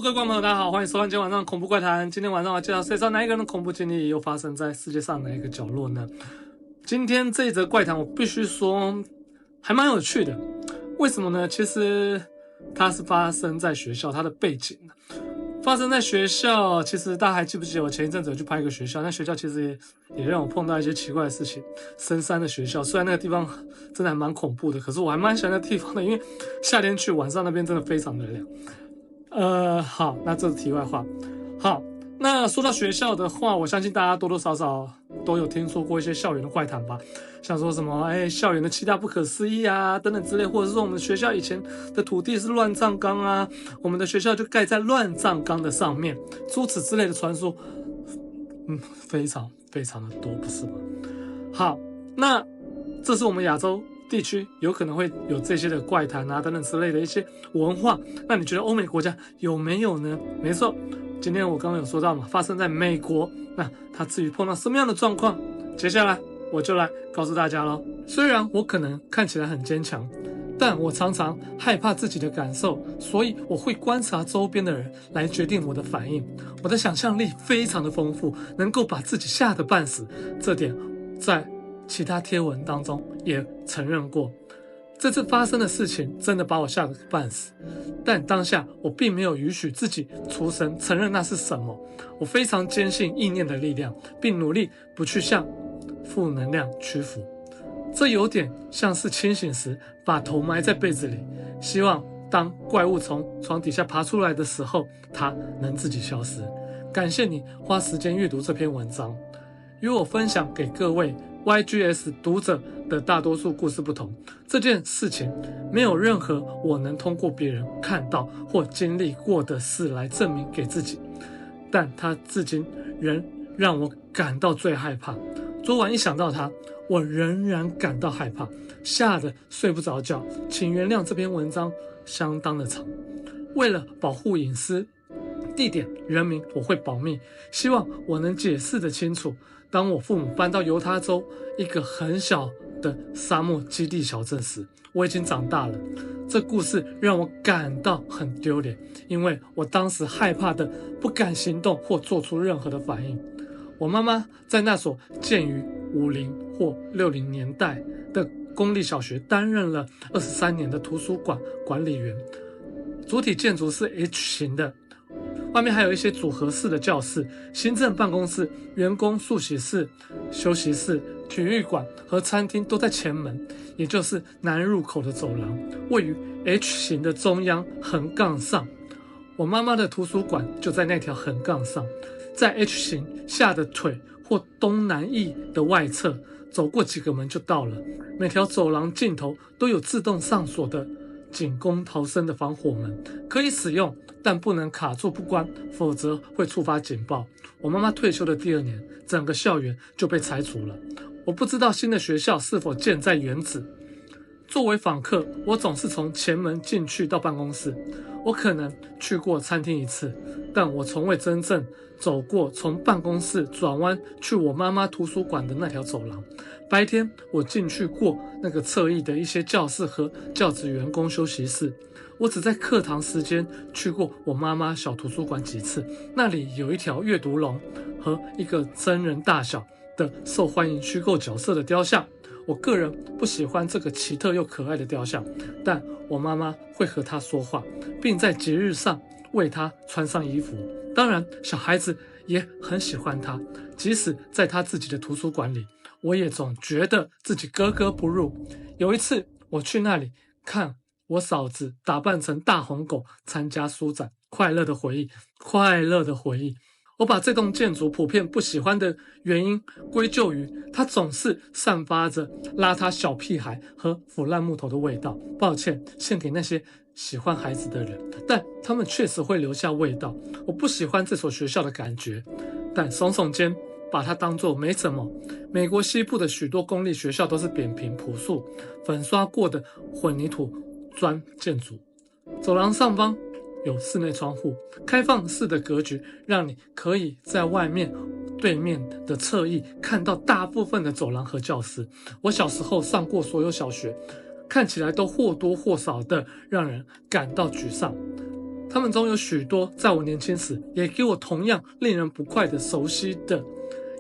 各位观众朋友，大家好，欢迎收看今天晚上的恐怖怪谈。今天晚上我介绍谁知道哪一个人的恐怖经历又发生在世界上哪一个角落呢？今天这一则怪谈我必须说还蛮有趣的，为什么呢？其实它是发生在学校，它的背景发生在学校。其实大家还记不记得我前一阵子有去拍一个学校，那学校其实也让我碰到一些奇怪的事情。深山的学校，虽然那个地方真的还蛮恐怖的，可是我还蛮喜欢那地方的，因为夏天去，晚上那边真的非常的凉。好，那这是题外话。好，那说到学校的话，我相信大家多多少少都有听说过一些校园的怪谈吧，像说什么校园的7大不可思议啊等等之类，或者是说我们学校以前的土地是乱葬岗啊，我们的学校就盖在乱葬岗的上面，诸此之类的传说，非常非常的多，不是吗？好，那这是我们亚洲地区有可能会有这些的怪谈啊等等之类的一些文化，那你觉得欧美国家有没有呢？没错，今天我刚刚有说到嘛，发生在美国，那他至于碰到什么样的状况，接下来我就来告诉大家咯。虽然我可能看起来很坚强，但我常常害怕自己的感受，所以我会观察周边的人来决定我的反应。我的想象力非常的丰富，能够把自己吓得半死，这点在其他贴文当中也承认过。这次发生的事情真的把我吓得半死，但当下我并没有允许自己出声承认那是什么。我非常坚信意念的力量，并努力不去向负能量屈服。这有点像是清醒时把头埋在被子里，希望当怪物从床底下爬出来的时候，它能自己消失。感谢你花时间阅读这篇文章。与我分享给各位 YGS 读者的大多数故事不同，这件事情没有任何我能通过别人看到或经历过的事来证明给自己，但它至今仍让我感到最害怕。昨晚一想到它，我仍然感到害怕，吓得睡不着觉。请原谅这篇文章相当的长，为了保护隐私，地点、人名我会保密，希望我能解释得清楚。当我父母搬到犹他州一个很小的沙漠基地小镇时，我已经长大了。这故事让我感到很丢脸，因为我当时害怕的不敢行动或做出任何的反应。我妈妈在那所建于50或60年代的公立小学担任了23年的图书馆管理员，主体建筑是 H 型的，外面还有一些组合式的教室、行政办公室、员工宿舍室、休息室、体育馆和餐厅都在前门，也就是南入口的走廊，位于 H 型的中央横杠上。我妈妈的图书馆就在那条横杠上，在 H 型下的腿或东南翼的外侧，走过几个门就到了。每条走廊尽头都有自动上锁的仅供逃生的防火门，可以使用，但不能卡住不关，否则会触发警报。我妈妈退休的第2年，整个校园就被拆除了。我不知道新的学校是否建在原址。作为访客，我总是从前门进去到办公室。我可能去过餐厅1次，但我从未真正走过从办公室转弯去我妈妈图书馆的那条走廊。白天我进去过那个侧翼的一些教室和教职员工休息室。我只在课堂时间去过我妈妈小图书馆几次，那里有一条阅读笼和一个真人大小的受欢迎虚构角色的雕像。我个人不喜欢这个奇特又可爱的雕像，但我妈妈会和他说话，并在节日上为他穿上衣服。当然，小孩子也很喜欢他，即使在他自己的图书馆里，我也总觉得自己格格不入。有一次，我去那里看我嫂子打扮成大红狗参加书展，快乐的回忆，快乐的回忆。我把这栋建筑普遍不喜欢的原因归咎于它总是散发着邋遢小屁孩和腐烂木头的味道。抱歉，献给那些喜欢孩子的人，但他们确实会留下味道。我不喜欢这所学校的感觉，但耸耸肩，把它当作没什么。美国西部的许多公立学校都是扁平朴素、粉刷过的混凝土砖建筑。走廊上方有室内窗户，开放式的格局让你可以在外面对面的侧翼看到大部分的走廊和教室。我小时候上过所有小学，看起来都或多或少的让人感到沮丧。他们中有许多在我年轻时也给我同样令人不快的熟悉的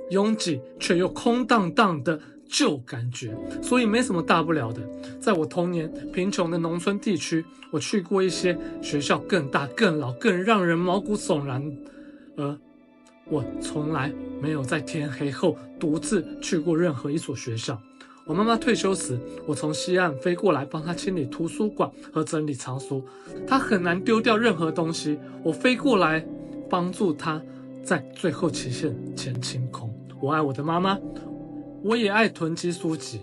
拥挤却又空荡荡的旧感觉，所以没什么大不了的。在我童年贫穷的农村地区，我去过一些学校更大更老更让人毛骨悚然，而我从来没有在天黑后独自去过任何一所学校。我妈妈退休时，我从西岸飞过来帮她清理图书馆和整理藏书。她很难丢掉任何东西，我飞过来帮助她在最后期限前清空。我爱我的妈妈，我也爱囤积书籍，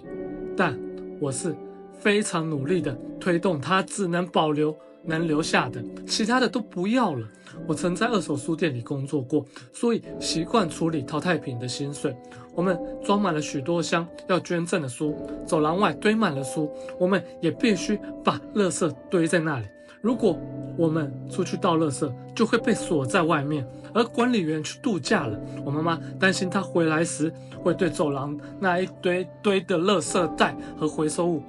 但我是非常努力的推动她只能保留能留下的，其他的都不要了。我曾在二手书店里工作过，所以习惯处理淘汰品的薪水。我们装满了许多箱要捐赠的书，走廊外堆满了书，我们也必须把垃圾堆在那里。如果我们出去倒垃圾，就会被锁在外面，而管理员去度假了。我妈妈担心她回来时会对走廊那一堆堆的垃圾袋和回收物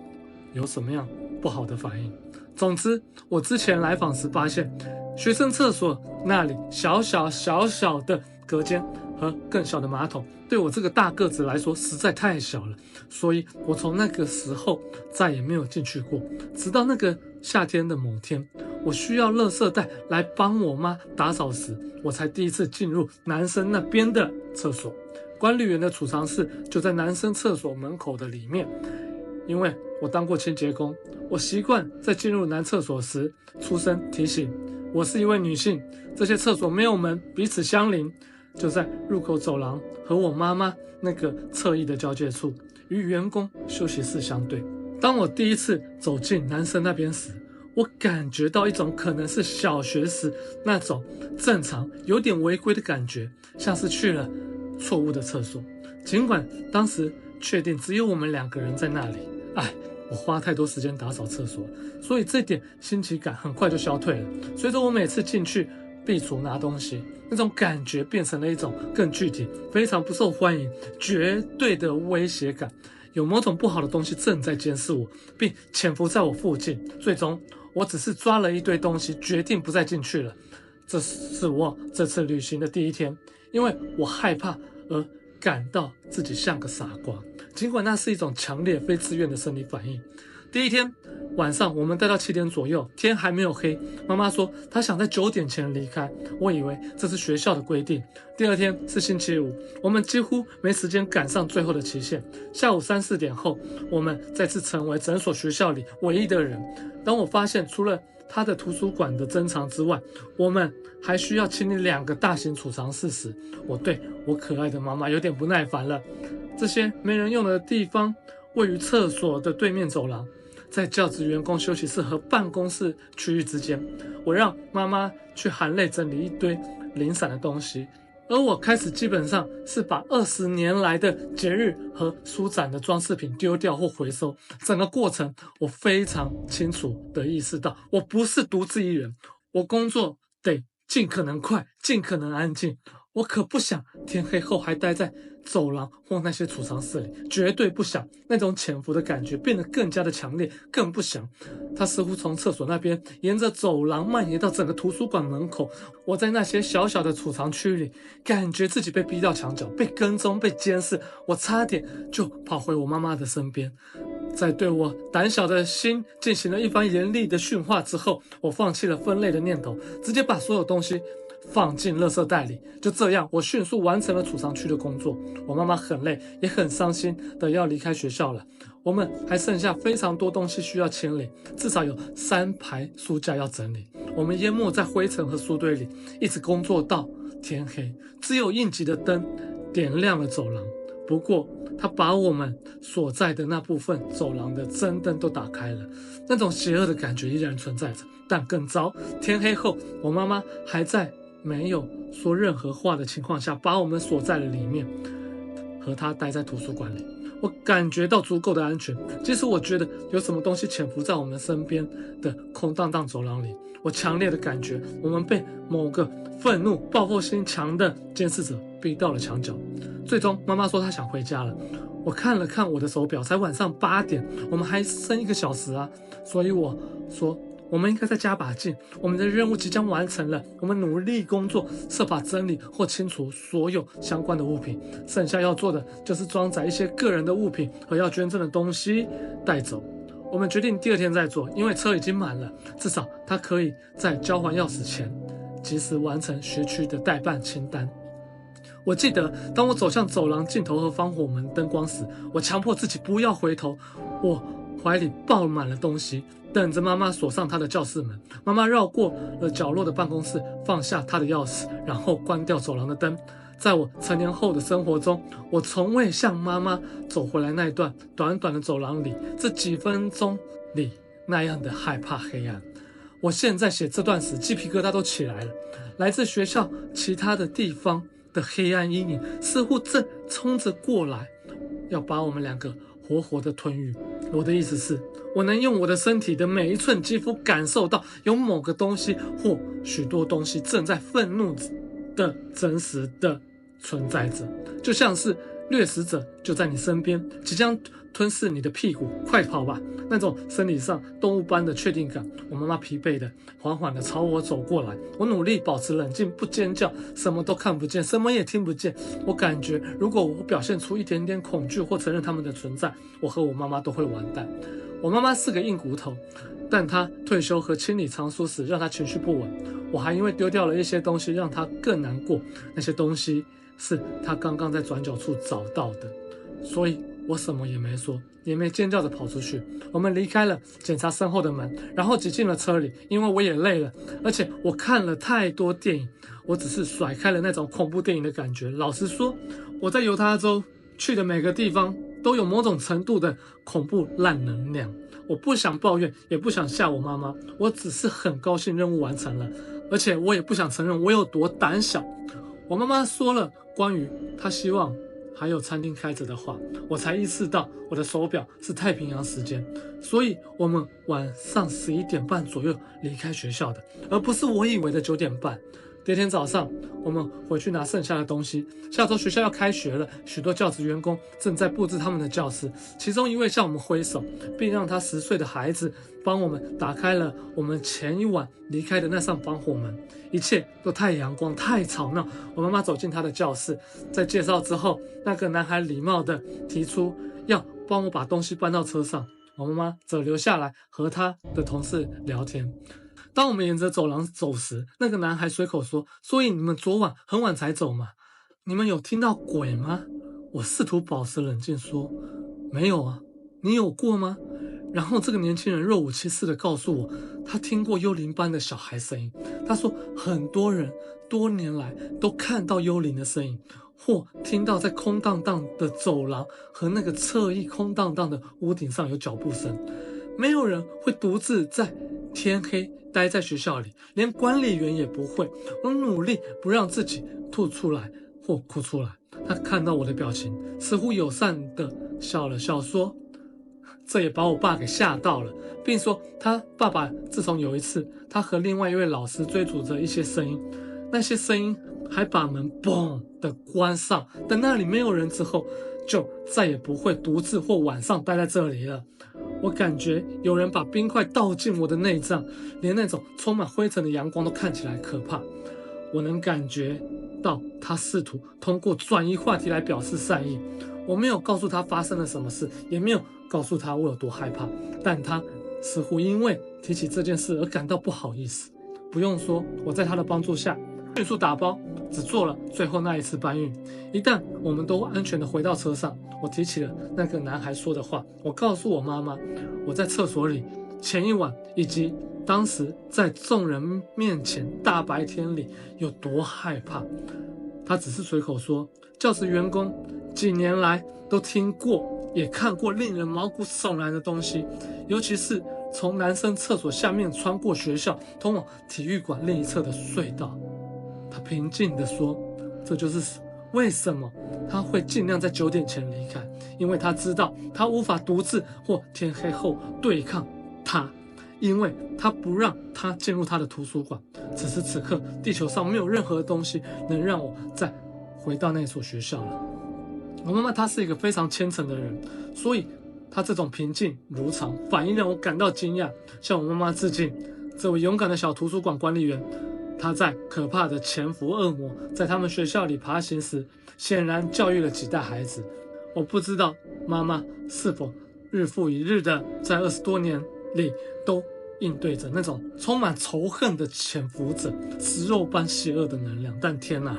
有什么样不好的反应。总之，我之前来访时发现，学生厕所那里小小的隔间和更小的马桶，对我这个大个子来说实在太小了，所以我从那个时候再也没有进去过。直到那个夏天的某天，我需要垃圾袋来帮我妈打扫时，我才第一次进入男生那边的厕所。管理员的储藏室就在男生厕所门口的里面。因为我当过清洁工，我习惯在进入男厕所时出声提醒我是一位女性。这些厕所没有门，彼此相邻，就在入口走廊和我妈妈那个侧翼的交界处，与员工休息室相对。当我第一次走进男生那边时，我感觉到一种可能是小学时那种正常有点违规的感觉，像是去了错误的厕所。尽管当时确定只有我们2个人在那里，我花太多时间打扫厕所，所以这点新奇感很快就消退了。随着我每次进去壁橱拿东西，那种感觉变成了一种更具体、非常不受欢迎、绝对的威胁感。有某种不好的东西正在监视我，并潜伏在我附近。最终，我只是抓了一堆东西，决定不再进去了。这是我这次旅行的第一天，因为我害怕而感到自己像个傻瓜，尽管那是一种强烈非自愿的生理反应。第一天晚上，我们待到7点左右，天还没有黑。妈妈说她想在9点前离开，我以为这是学校的规定。第二天是星期五，我们几乎没时间赶上最后的期限。下午3、4点后，我们再次成为整所学校里唯一的人。当我发现除了他的图书馆的珍藏之外，我们还需要清理2个大型储藏室时，我对我可爱的妈妈有点不耐烦了。这些没人用的地方位于厕所的对面走廊，在教职员工休息室和办公室区域之间。我让妈妈去含泪整理一堆零散的东西，而我开始基本上是把20年来的节日和书展的装饰品丢掉或回收。整个过程我非常清楚地意识到，我不是独自一人，我工作得尽可能快，尽可能安静。我可不想天黑后还待在走廊或那些储藏室里，绝对不想。那种潜伏的感觉变得更加的强烈，更不想。它似乎从厕所那边沿着走廊蔓延到整个图书馆门口。我在那些小小的储藏区里，感觉自己被逼到墙角，被跟踪，被监视。我差点就跑回我妈妈的身边。在对我胆小的心进行了一番严厉的训话之后，我放弃了分类的念头，直接把所有东西放进垃圾袋里。就这样，我迅速完成了储藏区的工作。我妈妈很累，也很伤心的要离开学校了。我们还剩下非常多东西需要清理，至少有3排书架要整理。我们淹没在灰尘和书堆里，一直工作到天黑。只有应急的灯点亮了走廊，不过他把我们所在的那部分走廊的真灯都打开了。那种邪恶的感觉依然存在着，但更糟，天黑后，我妈妈还在没有说任何话的情况下把我们锁在了里面，和她待在图书馆里。我感觉到足够的安全，即使我觉得有什么东西潜伏在我们身边的空荡荡走廊里。我强烈的感觉我们被某个愤怒、报复心强的监视者逼到了墙角。最终，妈妈说她想回家了。我看了看我的手表，才晚上8点，我们还剩1个小时啊。所以我说我们应该再加把劲，我们的任务即将完成了，我们努力工作，设法整理或清除所有相关的物品，剩下要做的就是装载一些个人的物品和要捐赠的东西带走。我们决定第二天再做，因为车已经满了，至少他可以在交还钥匙前及时完成学区的待办清单。我记得当我走向走廊尽头和防火门灯光时，我强迫自己不要回头，我怀里抱满了东西，等着妈妈锁上她的教室门。妈妈绕过了角落的办公室，放下她的钥匙，然后关掉走廊的灯。在我成年后的生活中，我从未像妈妈走回来那一段短短的走廊里，这几分钟里那样的害怕黑暗。我现在写这段时，鸡皮疙瘩都起来了。来自学校其他的地方的黑暗阴影似乎正冲着过来，要把我们两个活活的吞噬。我的意思是，我能用我的身体的每一寸肌肤感受到有某个东西或许多东西正在愤怒的真实的存在着，就像是掠食者就在你身边，即将吞噬你的屁股，快跑吧！那种生理上动物般的确定感。我妈妈疲惫的缓缓地朝我走过来，我努力保持冷静，不尖叫，什么都看不见，什么也听不见。我感觉如果我表现出一点点恐惧或承认他们的存在，我和我妈妈都会完蛋。我妈妈是个硬骨头，但她退休和清理藏书时让她情绪不稳。我还因为丢掉了一些东西让她更难过，那些东西是她刚刚在转角处找到的，所以我什么也没说，也没尖叫着跑出去。我们离开了检查身后的门，然后挤进了车里，因为我也累了，而且我看了太多电影，我只是甩开了那种恐怖电影的感觉。老实说，我在犹他州去的每个地方都有某种程度的恐怖烂能量。我不想抱怨，也不想吓我妈妈，我只是很高兴任务完成了，而且我也不想承认我有多胆小。我妈妈说了关于她希望还有餐厅开着的话，我才意识到我的手表是太平洋时间，所以我们晚上11点半左右离开学校的，而不是我以为的9点半。第二天早上，我们回去拿剩下的东西。下周学校要开学了，许多教职员工正在布置他们的教室。其中一位向我们挥手，并让他10岁的孩子帮我们打开了我们前一晚离开的那扇防火门。一切都太阳光，太吵闹。我妈妈走进她的教室，在介绍之后，那个男孩礼貌地提出要帮我把东西搬到车上，我妈妈则留下来和他的同事聊天。当我们沿着走廊走时，那个男孩随口说：“所以你们昨晚很晚才走吗？你们有听到鬼吗？”我试图保持冷静说：“没有啊，你有过吗？”然后这个年轻人若无其事地告诉我，他听过幽灵般的小孩声音。他说，很多人多年来都看到幽灵的声音，或听到在空荡荡的走廊和那个侧翼空荡荡的屋顶上有脚步声。没有人会独自在天黑待在学校里，连管理员也不会。我努力不让自己吐出来或哭出来。他看到我的表情，似乎友善地笑了笑，说：“这也把我爸给吓到了，并说他爸爸自从有一次他和另外一位老师追逐着一些声音，那些声音还把门嘣的关上，等那里没有人之后，就再也不会独自或晚上待在这里了。”我感觉有人把冰块倒进我的内脏，连那种充满灰尘的阳光都看起来可怕。我能感觉到他试图通过转移话题来表示善意。我没有告诉他发生了什么事，也没有告诉他我有多害怕，但他似乎因为提起这件事而感到不好意思。不用说，我在他的帮助下迅速打包，只做了最后那一次搬运。一旦我们都安全地回到车上，我提起了那个男孩说的话。我告诉我妈妈，我在厕所里前一晚，以及当时在众人面前大白天里有多害怕。她只是随口说，教职员工几年来都听过也看过令人毛骨悚然的东西，尤其是从男生厕所下面穿过学校通往体育馆另一侧的隧道。他平静地说，这就是为什么他会尽量在9点前离开，因为他知道他无法独自或天黑后对抗他，因为他不让他进入他的图书馆。此时此刻，地球上没有任何东西能让我再回到那所学校了。我妈妈她是一个非常虔诚的人，所以她这种平静如常反应让我感到惊讶。向我妈妈致敬，这位勇敢的小图书馆管理员，他在可怕的潜伏恶魔在他们学校里爬行时，显然教育了几代孩子。我不知道妈妈是否日复一日的在20多年里都应对着那种充满仇恨的潜伏者食肉般邪恶的能量，但天哪！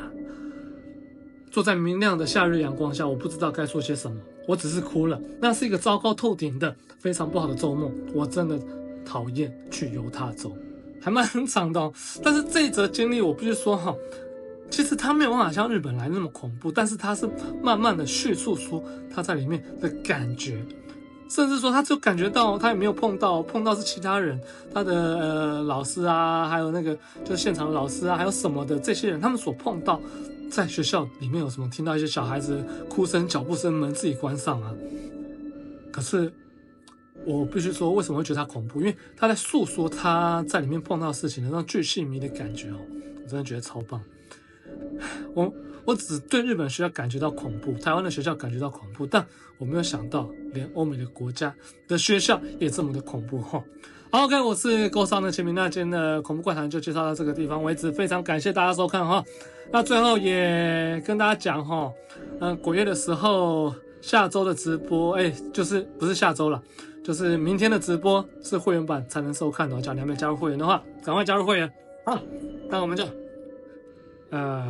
坐在明亮的夏日阳光下，我不知道该说些什么，我只是哭了。那是一个糟糕透顶的、非常不好的周末。我真的讨厌去犹他州，还蛮长的哦。但是这一则经历，我必须说哈，其实他没有办法像日本来那么恐怖，但是他是慢慢的叙述出他在里面的感觉，甚至说他就感觉到他也没有碰到是其他人，他的老师啊，还有那个就是现场的老师啊，还有什么的这些人，他们所碰到。在学校里面有什么听到一些小孩子哭声、脚步声，门自己关上啊。可是我必须说，为什么会觉得他恐怖？因为他在诉说他在里面碰到的事情的那种巨细靡的感觉哦，我真的觉得超棒。我只对日本学校感觉到恐怖，台湾的学校感觉到恐怖，但我没有想到连欧美的国家的学校也这么的恐怖哈。好 ，OK， 我是勾上的前明，那今天的恐怖怪谈就介绍到这个地方为止，非常感谢大家收看哈。那最后也跟大家讲哈，鬼月的时候下周的直播，就是不是下周了，就是明天的直播是会员版才能收看的，假如你还没加入会员的话，赶快加入会员。好，那我们就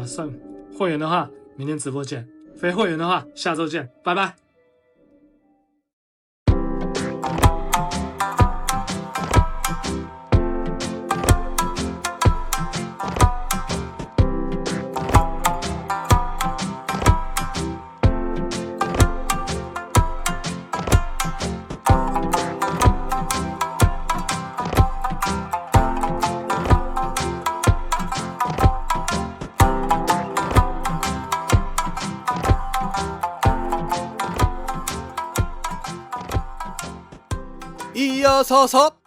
算会员的话，明天直播见；非会员的话，下周见，拜拜。이어서서